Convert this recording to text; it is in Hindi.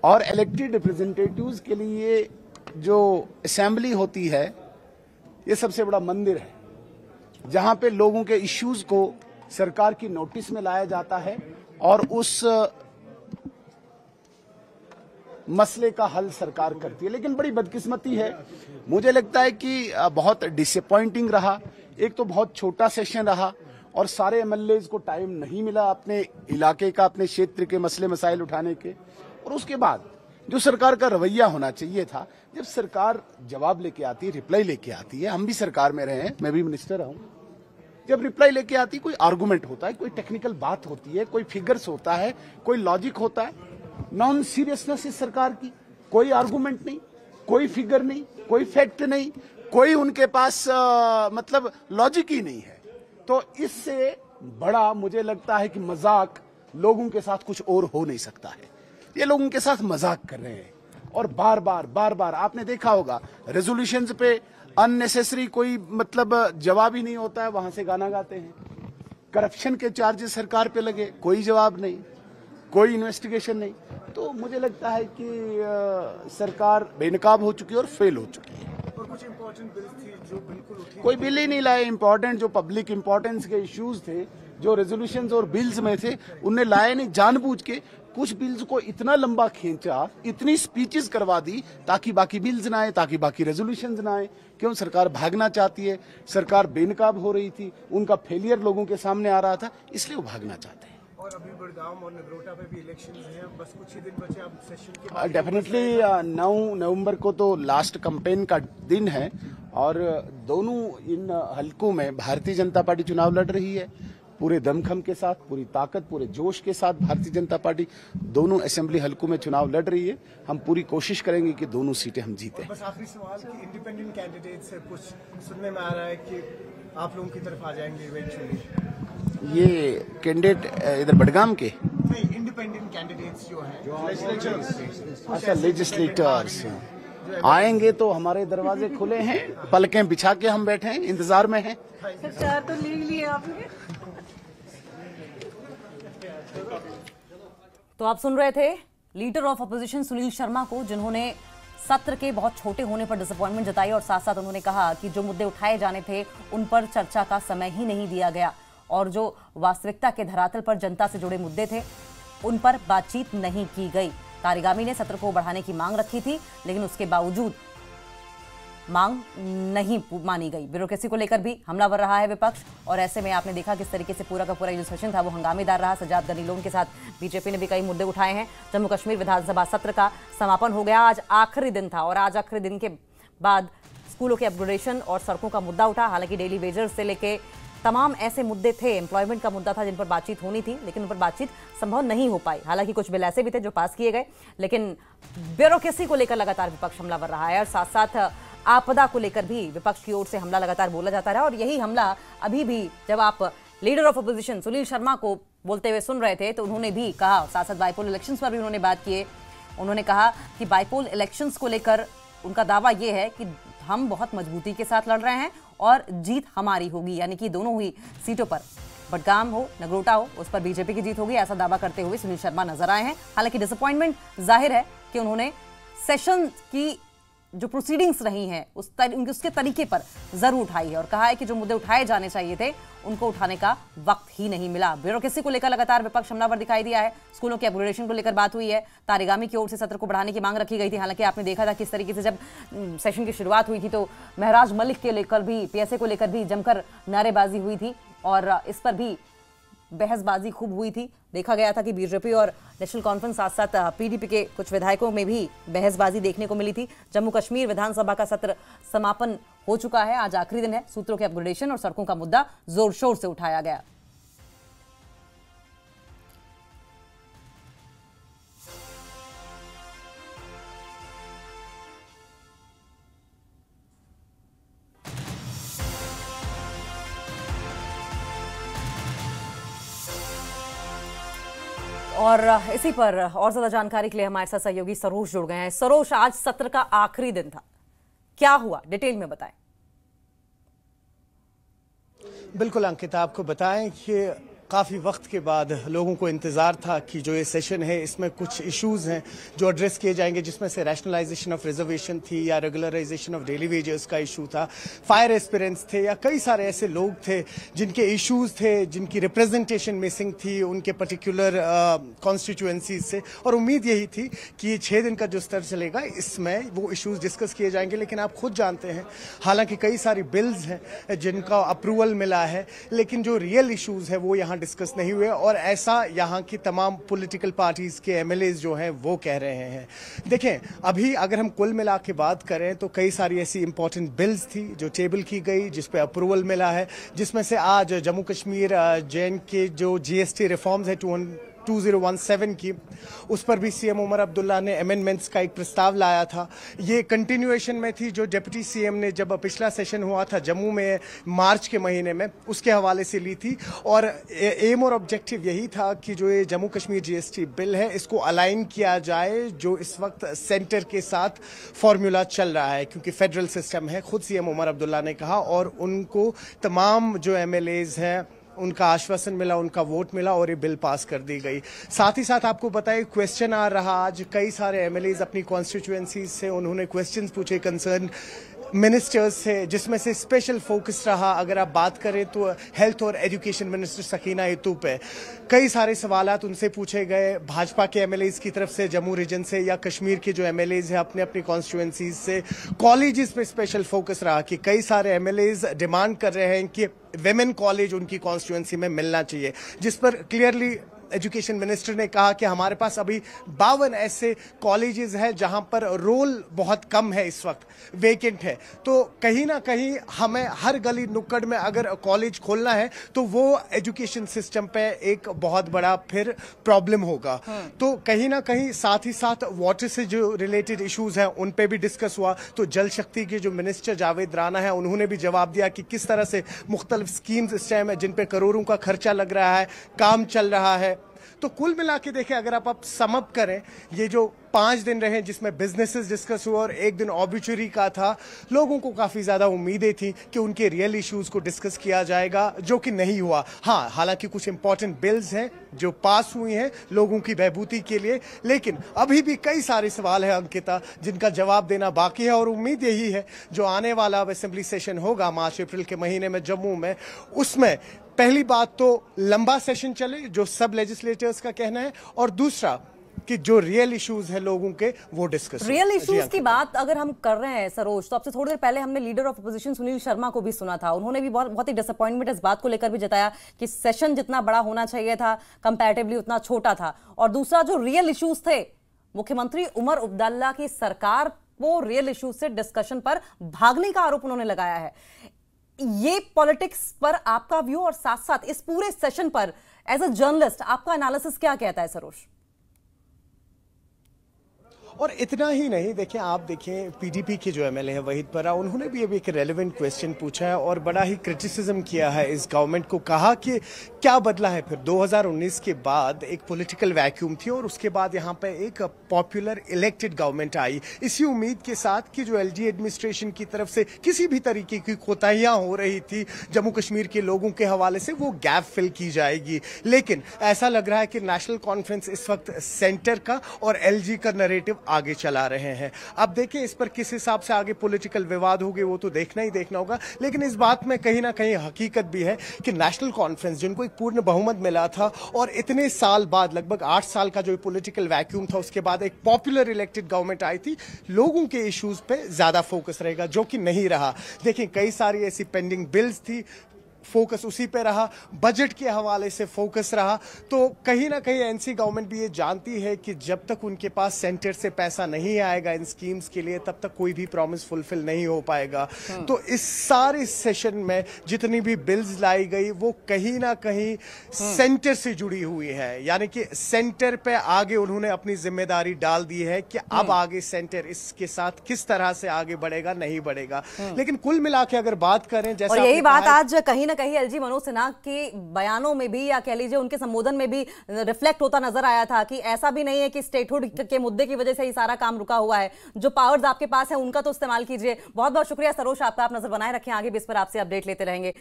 और इलेक्टेड रिप्रेजेंटेटिव्स के लिए जो असेंबली होती है ये सबसे बड़ा मंदिर है, जहां पे लोगों के इश्यूज को सरकार की नोटिस में लाया जाता है और उस मसले का हल सरकार करती है। लेकिन बड़ी बदकिस्मती है, मुझे लगता है कि बहुत डिसअपॉइंटिंग रहा। एक तो बहुत छोटा सेशन रहा और सारे एमएलएज को टाइम नहीं मिला अपने इलाके का, अपने क्षेत्र के मसले मसाइल उठाने के। और उसके बाद जो सरकार का रवैया होना चाहिए था, जब सरकार जवाब लेके आती है, रिप्लाई लेके आती है, हम भी सरकार में रहे हैं, मैं भी मिनिस्टर हूं, जब रिप्लाई लेके आती है कोई आर्गुमेंट होता है, कोई टेक्निकल बात होती है, कोई फिगर्स होता है, कोई लॉजिक होता है। नॉन सीरियसनेस इस सरकार की, कोई आर्गुमेंट नहीं, कोई फिगर नहीं, कोई फैक्ट नहीं, कोई उनके पास मतलब लॉजिक ही नहीं है। तो इससे बड़ा मुझे लगता है कि मजाक लोगों के साथ कुछ और हो नहीं सकता है। ये लोग उनके साथ मजाक कर रहे हैं और बार बार आपने देखा होगा रेजोल्यूशंस पे अननेसेसरी कोई मतलब जवाब ही नहीं होता है, वहां से गाना गाते हैं। करप्शन के चार्जेस सरकार पे लगे, कोई जवाब नहीं, कोई इन्वेस्टिगेशन नहीं। तो मुझे लगता है कि सरकार बेनकाब हो चुकी है और फेल हो चुकी है। और कुछ इंपॉर्टेंट बिल्स थी जो बिल्कुल उठी, कोई बिल ही नहीं लाए। इंपॉर्टेंट जो पब्लिक इंपॉर्टेंस के इश्यूज थे, जो रेजोल्यूशंस और बिल्स में थे, उनने लाए नहीं। जानबूझ के कुछ बिल्स को इतना लंबा खींचा, इतनी स्पीचेस करवा दी ताकि बाकी बिल्स ना आए, ताकि बाकी रेजोल्यूशंस ना आए। क्यों? सरकार भागना चाहती है, सरकार बेनकाब हो रही थी, उनका फेलियर लोगों के सामने आ रहा था, इसलिए वो भागना चाहते हैं। और अभी बड़गांव और नगरोटा पे भी इलेक्शंस हैं, बस कुछ ही दिन बचे अब सेशन के बाद। डेफिनेटली 9 नवंबर को तो लास्ट कैंपेन का दिन है और दोनों इन हलकों में भारतीय जनता पार्टी चुनाव लड़ रही है, पूरे दमखम के साथ, पूरी ताकत, पूरे जोश के साथ भारतीय जनता पार्टी दोनों असेंबली हलकों में चुनाव लड़ रही है। हम पूरी कोशिश करेंगे कि दोनों सीटें हम जीतें। बस आखिरी सवाल कि इंडिपेंडेंट कैंडिडेट से कुछ सुनने में आ रहा है कि आप लोगों की तरफ आ जाएंगे इवेंचुअली। ये कैंडिडेट इधर बडगाम के नहीं, इंडिपेंडेंट कैंडिडेट्स जो हैं, अच्छा लेजिस्लेटर्स आएंगे तो हमारे दरवाजे खुले हैं, पलकें बिछा के हम बैठे हैं, इंतजार में हैं। चार तो ले लिए आपने। तो आप सुन रहे थे leader of opposition Sunil Sharma को, जिन्होंने सत्र के बहुत छोटे होने पर डिसअपॉइंटमेंट जताई और साथ साथ उन्होंने कहा कि जो मुद्दे उठाए जाने थे उन पर चर्चा का समय ही नहीं दिया गया और जो वास्तविकता के धरातल पर जनता से जुड़े मुद्दे थे उन पर बातचीत नहीं की गई। तारिगामी ने सत्र को बढ़ाने की मांग रखी थी, लेकिन उसके बावजूद मांग नहीं मानी गई। ब्यूरोक्रेसी को लेकर भी हमलावर रहा है विपक्ष और ऐसे में आपने देखा किस तरीके से पूरा का पूरा जो सेशन था वो हंगामेदार रहा। सजाद गनी लोन के साथ बीजेपी ने भी कई मुद्दे उठाए हैं। जम्मू कश्मीर विधानसभा सत्र का समापन हो गया, आज आखिरी दिन था और आज आखिरी दिन के बाद स्कूलों के अपग्रेडेशन और सड़कों का मुद्दा उठा। हालांकि डेली वेजर्स से लेके तमाम ऐसे मुद्दे थे, एम्प्लॉयमेंट का मुद्दा था जिन पर बातचीत होनी थी, लेकिन उन पर बातचीत संभव नहीं हो पाई। हालांकि कुछ बिल ऐसे भी थे जो पास किए गए, लेकिन ब्यूरोक्रेसी को लेकर लगातार विपक्ष हमलावर रहा है और साथ साथ आपदा को लेकर भी विपक्ष की ओर से हमला लगातार बोला जाता रहा। और यही हमला अभी भी जब आप leader of opposition Sunil Sharma को बोलते हुए सुन रहे थे तो उन्होंने भी कहा, साथ साथ बाईपोल इलेक्शंस पर भी उन्होंने बात की। उन्होंने कहा कि बाईपोल इलेक्शंस को लेकर उनका दावा यह है कि हम बहुत मजबूती के साथ लड़ रहे हैं और जीत हमारी होगी, यानी कि दोनों ही सीटों पर, बडगाम हो नगरोटा हो, उस पर बीजेपी की जीत होगी, ऐसा दावा करते हुए सुनील शर्मा नजर आए हैं। हालांकि डिसअपॉइंटमेंट जाहिर है कि उन्होंने सेशन की जो प्रोसीडिंग्स रही हैं उसके तरीके पर जरूर उठाई है और कहा है कि जो मुद्दे उठाए जाने चाहिए थे उनको उठाने का वक्त ही नहीं मिला। ब्यूरोक्रेसी को लेकर लगातार विपक्ष हमलावर दिखाई दिया है। स्कूलों के अपग्रेडेशन को लेकर बात हुई है। तारिगामी की ओर से सत्र को बढ़ाने की मांग रखी गई थी। हालांकि आपने देखा था किस तरीके से जब सेशन की शुरुआत हुई थी तो महराज मलिक के लेकर भी, पीएसए को लेकर भी जमकर नारेबाजी हुई थी और इस पर भी बहसबाजी खूब हुई थी। देखा गया था कि बीजेपी और नेशनल कॉन्फ्रेंस साथ साथ पीडीपी के कुछ विधायकों में भी बहसबाजी देखने को मिली थी। जम्मू कश्मीर विधानसभा का सत्र समापन हो चुका है, आज आखिरी दिन है। सूत्रों के अपग्रेडेशन और सड़कों का मुद्दा जोर शोर से उठाया गया। और इसी पर और ज्यादा जानकारी के लिए हमारे साथ सहयोगी सरोज जुड़ गए हैं। सरोज, आज सत्र का आखिरी दिन था, क्या हुआ डिटेल में बताएं। बिल्कुल अंकिता, आपको बताएं कि काफ़ी वक्त के बाद लोगों को इंतज़ार था कि जो ये सेशन है इसमें कुछ इश्यूज़ हैं जो एड्रेस किए जाएंगे, जिसमें से रैशनलाइजेशन ऑफ रिजर्वेशन थी या रेगुलराइजेशन ऑफ डेली वेजेस का इशू था, फायर एस्पिरेंट्स थे या कई सारे ऐसे लोग थे जिनके इश्यूज़ थे, जिनकी रिप्रेजेंटेशन मिसिंग थी उनके पर्टिकुलर कॉन्स्टिट्यूएंसीज से। और उम्मीद यही थी कि 6 दिन का जो स्तर चलेगा इसमें वो इश्यूज़ डिस्कस किए जाएंगे। लेकिन आप खुद जानते हैं, हालांकि कई सारी बिल्स हैं जिनका अप्रूवल मिला है, लेकिन जो रियल इश्यूज़ है वो यहाँ डिस्कस नहीं हुए, और ऐसा यहाँ की तमाम पॉलिटिकल पार्टीज के एमएलएज जो हैं वो कह रहे हैं। देखें, अभी अगर हम कुल मिला के बात करें तो कई सारी ऐसी इंपॉर्टेंट बिल्स थी जो टेबल की गई, जिस पे अप्रूवल मिला है, जिसमें से आज जम्मू कश्मीर JNK के जो GST रिफॉर्म्स है 2017 की, उस पर भी सीएम उमर अब्दुल्ला ने अमेंडमेंट्स का एक प्रस्ताव लाया था। ये कंटिन्यूएशन में थी जो डिप्टी सीएम ने जब पिछला सेशन हुआ था जम्मू में मार्च के महीने में, उसके हवाले से ली थी। और एम और ऑब्जेक्टिव यही था कि जो ये जम्मू कश्मीर GST बिल है इसको अलाइन किया जाए जो इस वक्त सेंटर के साथ फॉर्मूला चल रहा है, क्योंकि फेडरल सिस्टम है। खुद सीएम उमर अब्दुल्ला ने कहा, और उनको तमाम जो एमएलएज हैं उनका आश्वासन मिला, उनका वोट मिला और ये बिल पास कर दी गई। साथ ही साथ आपको बताइए, क्वेश्चन आ रहा आज कई सारे एमएलएज अपनी कॉन्स्टिट्यूएंसीज से, उन्होंने क्वेश्चंस पूछे कंसर्न मिनिस्टर्स से, जिसमें से स्पेशल फोकस रहा, अगर आप बात करें तो हेल्थ और एजुकेशन मिनिस्टर सकीना यतू पे कई सारे सवालात उनसे पूछे गए। भाजपा के एमएलएज की तरफ से जम्मू रीजन से या कश्मीर के जो एमएलएज हैं अपने अपनी कॉन्स्टिट्यूएंसीज से, कॉलेजेस पे स्पेशल फोकस रहा कि कई सारे एमएलएज डिमांड कर रहे हैं कि विमेन कॉलेज उनकी कॉन्स्टिट्यूएंसी में मिलना चाहिए, जिस पर क्लियरली एजुकेशन मिनिस्टर ने कहा कि हमारे पास अभी 52 ऐसे कॉलेजेस हैं जहां पर रोल बहुत कम है, इस वक्त वेकेंट है। तो कहीं ना कहीं हमें हर गली नुक्कड़ में अगर कॉलेज खोलना है तो वो एजुकेशन सिस्टम पे एक बहुत बड़ा फिर प्रॉब्लम होगा। तो कहीं ना कहीं साथ ही साथ वाटर से जो रिलेटेड इश्यूज हैं उन पे भी डिस्कस हुआ। तो जल शक्ति के जो मिनिस्टर जावेद राणा है उन्होंने भी जवाब दिया कि किस तरह से मुख्तलिफ स्कीम्स इस टाइम है जिन पे करोड़ों का खर्चा लग रहा है, काम चल रहा है। तो कुल मिला के देखें, अगर आप सम अप करें, ये जो 5 दिन रहे जिसमें बिजनेसेस डिस्कस हुआ और एक दिन ऑब्ituary का था, लोगों को काफी ज्यादा उम्मीदें थी कि उनके रियल इश्यूज को डिस्कस किया जाएगा, जो कि नहीं हुआ। हाँ, हालांकि कुछ इंपॉर्टेंट बिल्स हैं जो पास हुई हैं लोगों की बहबूदी के लिए, लेकिन अभी भी कई सारे सवाल हैं अंकिता जिनका जवाब देना बाकी है। और उम्मीद यही है जो आने वाला असेंबली सेशन होगा मार्च अप्रैल के महीने में जम्मू में, उसमें पहली बात तो लंबा सेशन चले जो सब लेजिस्लेटर्स का कहना है, और दूसरा कि जो रियल इश्यूज है लोगों के वो डिस्कस। रियल इश्यूज की बात अगर हम कर रहे हैं सरोज, तो आपसे थोड़ी देर पहले हमने leader of opposition Sunil Sharma को भी सुना था। उन्होंने भी बहुत ही डिसअपॉइंटमेंट इस बात को लेकर भी जताया कि सेशन जितना बड़ा होना चाहिए था कंपैरेटिवली उतना छोटा था। और दूसरा जो रियल इश्यूज थे, मुख्यमंत्री उमर अब्दुल्ला की सरकार को रियल इश्यूज से डिस्कशन पर भागने का आरोप उन्होंने लगाया है। ये पॉलिटिक्स पर आपका व्यू और साथ साथ इस पूरे सेशन पर एज अ जर्नलिस्ट आपका एनालिसिस क्या कहता है सरोज? और इतना ही नहीं, देखें, आप देखें पीडीपी के जो एमएलए है वहीद परा, उन्होंने भी अभी एक रेलेवेंट क्वेश्चन पूछा है और बड़ा ही क्रिटिसिज्म किया है इस गवर्नमेंट को। कहा कि क्या बदला है फिर 2019 के बाद एक पॉलिटिकल वैक्यूम थी और उसके बाद यहाँ पे एक पॉपुलर इलेक्टेड गवर्नमेंट आई, इसी उम्मीद के साथ कि जो एलजी एडमिनिस्ट्रेशन की तरफ से किसी भी तरीके की कोताहियां हो रही थी जम्मू कश्मीर के लोगों के हवाले से, वो गैप फिल की जाएगी। लेकिन ऐसा लग रहा है कि नेशनल कॉन्फ्रेंस इस वक्त सेंटर का और एलजी का नरेटिव आगे चला रहे हैं। अब देखिए इस पर किस हिसाब से आगे पॉलिटिकल विवाद होंगे वो तो देखना ही देखना होगा, लेकिन इस बात में कहीं ना कहीं हकीकत भी है कि नेशनल कॉन्फ्रेंस जिनको एक पूर्ण बहुमत मिला था और इतने साल बाद, लगभग 8 साल का जो पॉलिटिकल वैक्यूम था, उसके बाद एक पॉपुलर इलेक्टेड गवर्नमेंट आई थी, लोगों के इश्यूज पे ज्यादा फोकस रहेगा, जो कि नहीं रहा। देखिए कई सारी ऐसी पेंडिंग बिल्स थी, फोकस उसी पे रहा, बजट के हवाले से फोकस रहा। तो कहीं ना कहीं एनसी गवर्नमेंट भी ये जानती है कि जब तक उनके पास सेंटर से पैसा नहीं आएगा इन स्कीम्स के लिए, तब तक कोई भी प्रॉमिस फुलफिल नहीं हो पाएगा। तो इस सारे सेशन में जितनी भी बिल्स लाई गई वो कहीं ना कहीं सेंटर से जुड़ी हुई है, यानी कि सेंटर पे आगे उन्होंने अपनी जिम्मेदारी डाल दी है कि अब आगे सेंटर इसके साथ किस तरह से आगे बढ़ेगा, नहीं बढ़ेगा। लेकिन कुल मिला के अगर बात करें, जैसे यही बात आज कहीं ना कहीं एलजी मनोज सिन्हा के बयानों में भी या कह लीजिए उनके संबोधन में भी रिफ्लेक्ट होता नजर आया था कि ऐसा भी नहीं है कि स्टेटहुड के मुद्दे की वजह से ही सारा काम रुका हुआ है। जो पावर्स आपके पास है उनका तो इस्तेमाल कीजिए। बहुत बहुत शुक्रिया सरोज, आपका आप नजर बनाए रखें, आगे भी इस पर आपसे अपडेट लेते रहेंगे।